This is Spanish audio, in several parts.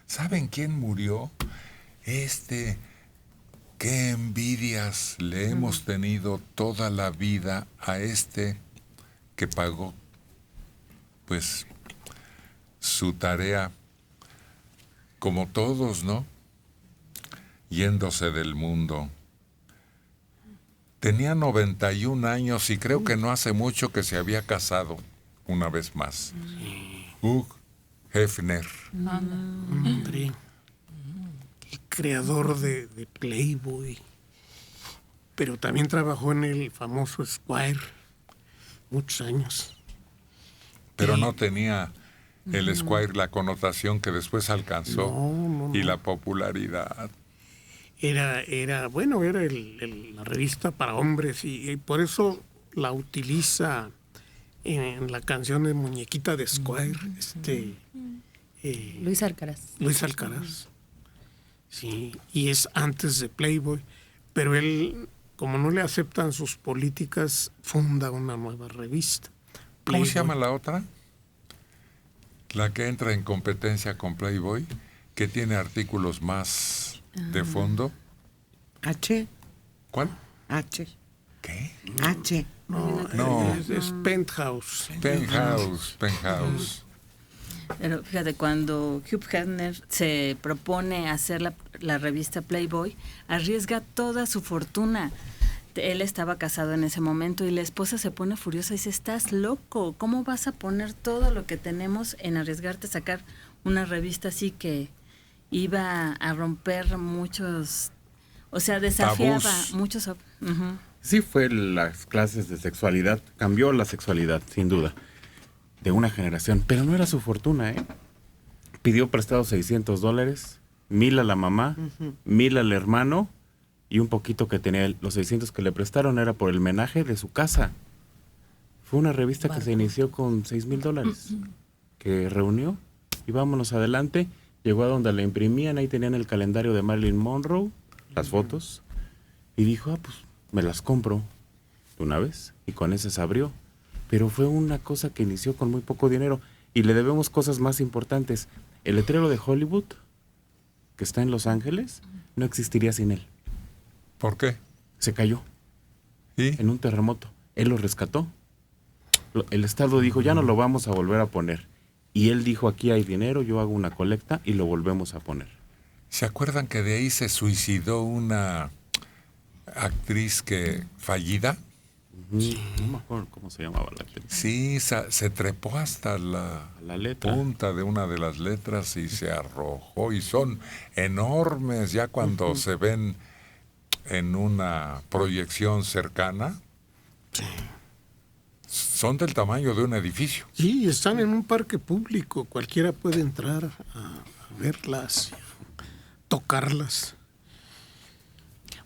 ¿Saben quién murió? Qué envidias le hemos tenido toda la vida a que pagó, pues, su tarea, como todos, ¿no? Yéndose del mundo. Tenía 91 años y creo que no hace mucho que se había casado una vez más. Hugh Hefner. Hombre, el creador de Playboy. Pero también trabajó en el famoso Esquire muchos años. Pero no tenía el Esquire la connotación que después alcanzó y la popularidad. Era la revista para hombres y por eso la utiliza en la canción de Muñequita de Esquire, Luis Alcaraz. Luis Alcaraz. Sí, y es antes de Playboy, pero él, como no le aceptan sus políticas, funda una nueva revista. ¿Cómo se llama la otra? La que entra en competencia con Playboy, que tiene artículos más de fondo. H. ¿Cuál? H. ¿Qué? H. No. Es Penthouse. Penthouse. Pero fíjate, cuando Hugh Hefner se propone hacer la revista Playboy, arriesga toda su fortuna. Él estaba casado en ese momento y la esposa se pone furiosa y dice, estás loco, ¿cómo vas a poner todo lo que tenemos en arriesgarte a sacar una revista así que iba a romper muchos, o sea, desafiaba tabús. muchos... Sí, fue las clases de sexualidad, cambió la sexualidad, sin duda, de una generación, pero no era su fortuna, ¿eh? Pidió prestado $600, $1,000 a la mamá, $1,000 al hermano, y un poquito que tenía él. Los 600 que le prestaron era por el menaje de su casa. Fue una revista que se inició con $6,000, que reunió, y vámonos adelante. Llegó a donde la imprimían, ahí tenían el calendario de Marilyn Monroe, las fotos, y dijo, pues me las compro de una vez, y con ese se abrió. Pero fue una cosa que inició con muy poco dinero, y le debemos cosas más importantes. El letrero de Hollywood, que está en Los Ángeles, no existiría sin él. ¿Por qué? Se cayó. ¿Y? En un terremoto. Él lo rescató. El Estado dijo, ya no lo vamos a volver a poner. Y él dijo, aquí hay dinero, yo hago una colecta y lo volvemos a poner. ¿Se acuerdan que de ahí se suicidó una actriz fallida? No me acuerdo cómo se llamaba la actriz. Sí, se trepó hasta la letra. Punta de una de las letras y se arrojó. Y son enormes ya cuando se ven en una proyección cercana. Sí. Son del tamaño de un edificio. Sí, están en un parque público. Cualquiera puede entrar a verlas, tocarlas.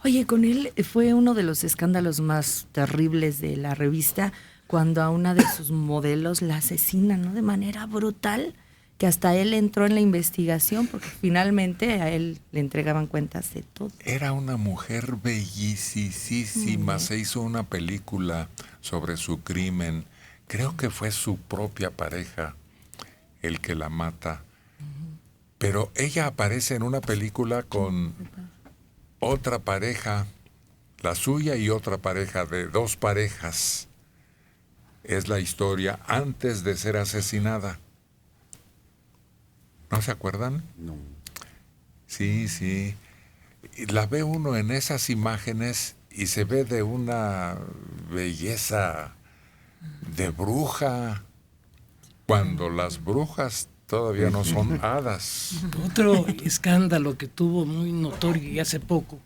Oye, con él fue uno de los escándalos más terribles de la revista cuando a una de sus modelos la asesinan, ¿no? De manera brutal, que hasta él entró en la investigación porque finalmente a él le entregaban cuentas de todo. Era una mujer bellísima. Se hizo una película sobre su crimen. Creo que fue su propia pareja el que la mata. Pero ella aparece en una película con otra pareja, la suya y otra pareja, de dos parejas. Es la historia antes de ser asesinada. ¿No se acuerdan? No. Sí. Y la ve uno en esas imágenes y se ve de una belleza de bruja, cuando las brujas todavía no son hadas. Otro escándalo que tuvo muy notorio y hace poco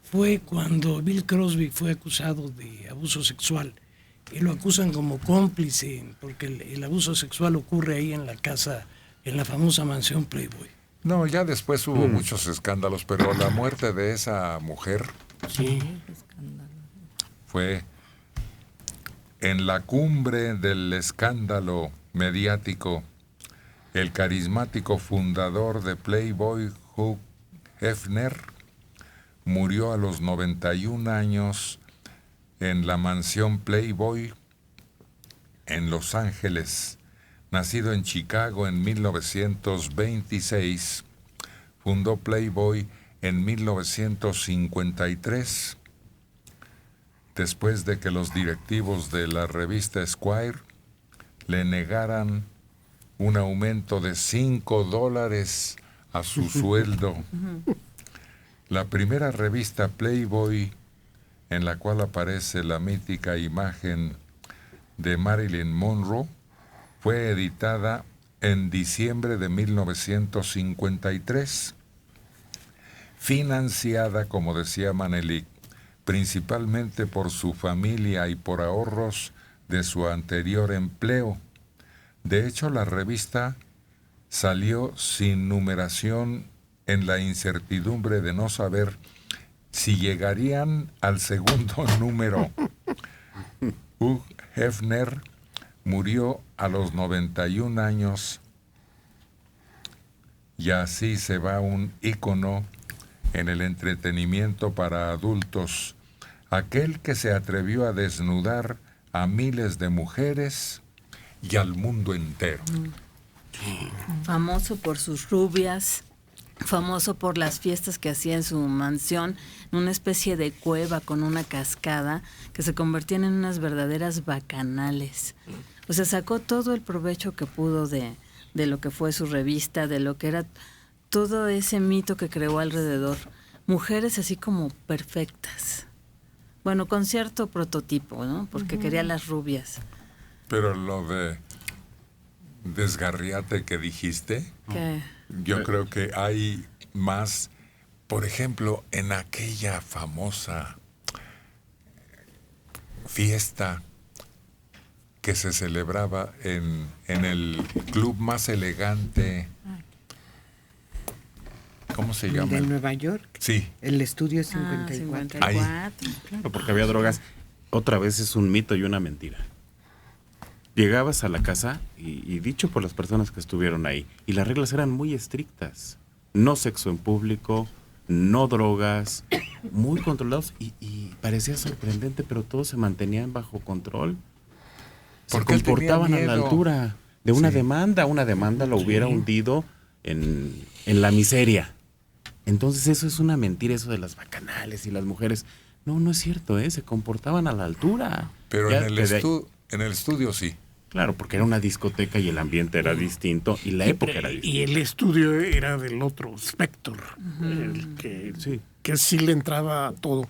fue cuando Bill Crosby fue acusado de abuso sexual. Y lo acusan como cómplice, porque el abuso sexual ocurre ahí en la casa, en la famosa mansión Playboy. No, ya después hubo muchos escándalos, pero la muerte de esa mujer fue en la cumbre del escándalo mediático. El carismático fundador de Playboy, Hugh Hefner, murió a los 91 años en la mansión Playboy en Los Ángeles. Nacido en Chicago en 1926, fundó Playboy en 1953, después de que los directivos de la revista Esquire le negaran un aumento de $5 a su sueldo. La primera revista Playboy, en la cual aparece la mítica imagen de Marilyn Monroe, fue editada en diciembre de 1953, financiada, como decía Manelik, principalmente por su familia y por ahorros de su anterior empleo. De hecho, la revista salió sin numeración en la incertidumbre de no saber si llegarían al segundo número. Hugh Hefner murió a los 91 años y así se va un ícono en el entretenimiento para adultos, aquel que se atrevió a desnudar a miles de mujeres y al mundo entero. Famoso por sus rubias, famoso por las fiestas que hacía en su mansión, en una especie de cueva con una cascada que se convertían en unas verdaderas bacanales. O sea, sacó todo el provecho que pudo de lo que fue su revista, de lo que era todo ese mito que creó alrededor. Mujeres así como perfectas. Bueno, con cierto prototipo, ¿no? Porque quería las rubias. Pero lo de desgarriate que dijiste, ¿Qué? yo creo que hay más, por ejemplo, en aquella famosa fiesta que se celebraba en el club más elegante, ¿cómo se llama? ¿De Nueva York? Sí. El Estudio 54. 54. Claro, porque había drogas. Otra vez es un mito y una mentira. Llegabas a la casa y dicho por las personas que estuvieron ahí, y las reglas eran muy estrictas. No sexo en público, no drogas, muy controlados, y parecía sorprendente, pero todos se mantenían bajo control. Se Porque él tenía comportaban a la miedo. altura de una Sí. demanda. Una demanda lo hubiera hundido en la miseria. Entonces eso es una mentira, eso de las bacanales y las mujeres. No, no es cierto, se comportaban a la altura. Pero Ya en el estudio sí. Claro, porque era una discoteca y el ambiente era distinto y la época era Y distinta. el estudio era del otro Spector, el Sí. que sí le entraba a todo.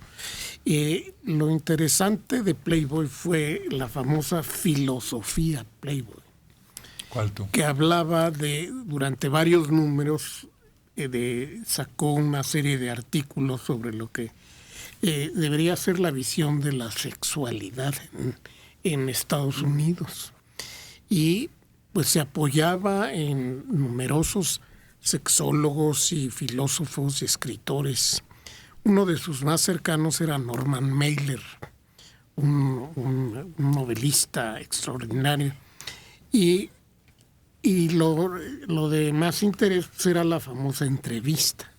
Lo interesante de Playboy fue la famosa filosofía Playboy, ¿Cuál tú? que hablaba durante varios números, sacó una serie de artículos sobre lo que debería ser la visión de la sexualidad en Estados Unidos. Y pues se apoyaba en numerosos sexólogos y filósofos y escritores. Uno de sus más cercanos era Norman Mailer, un novelista extraordinario. Y lo de más interés era la famosa entrevista.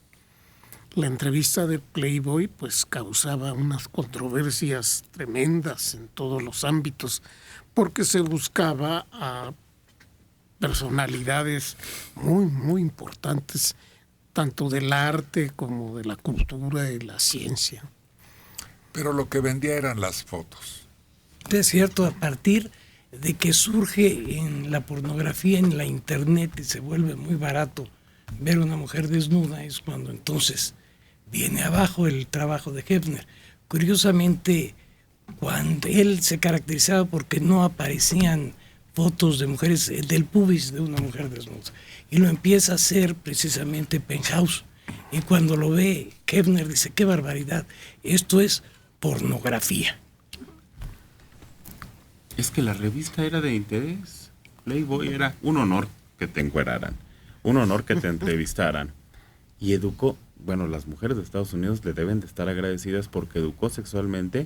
La entrevista de Playboy pues causaba unas controversias tremendas en todos los ámbitos, porque se buscaba a personalidades muy, muy importantes, tanto del arte como de la cultura y la ciencia. Pero lo que vendía eran las fotos. Es cierto, a partir de que surge en la pornografía, en la internet, y se vuelve muy barato ver una mujer desnuda, es cuando entonces viene abajo el trabajo de Hefner. Curiosamente, cuando él se caracterizaba porque no aparecían fotos de mujeres, del pubis de una mujer desnuda, y lo empieza a hacer precisamente Penthouse, y cuando lo ve Hefner dice, qué barbaridad, esto es pornografía. Es que la revista era de interés. Playboy era un honor que te encueraran, un honor que te entrevistaran. Y educó, bueno, las mujeres de Estados Unidos le deben de estar agradecidas porque educó sexualmente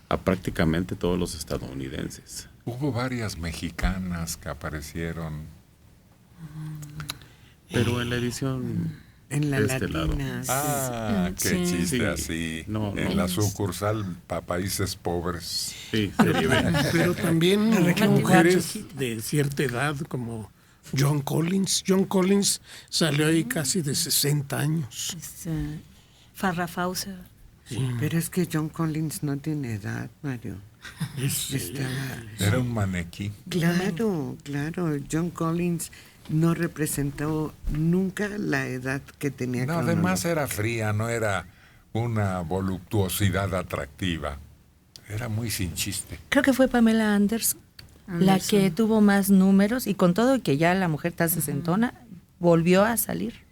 a prácticamente todos los estadounidenses. Hubo varias mexicanas que aparecieron. Pero en la edición En la de este lado. latina. Sí. Ah, qué Sí. chiste Sí. así. No, no. En la sucursal para países pobres. Sí, serie B. Pero también La región mujeres de cierta edad, como John Collins. John Collins salió ahí casi de 60 años. Farrah Fawcett. Pero es que John Collins no tiene edad, Mario. Era un maniquí. Claro. John Collins no representó nunca la edad que tenía. No, además era fría, no era una voluptuosidad atractiva. Era muy sin chiste. Creo que fue Pamela Anderson la que tuvo más números y con todo y que ya la mujer está sesentona, volvió a salir.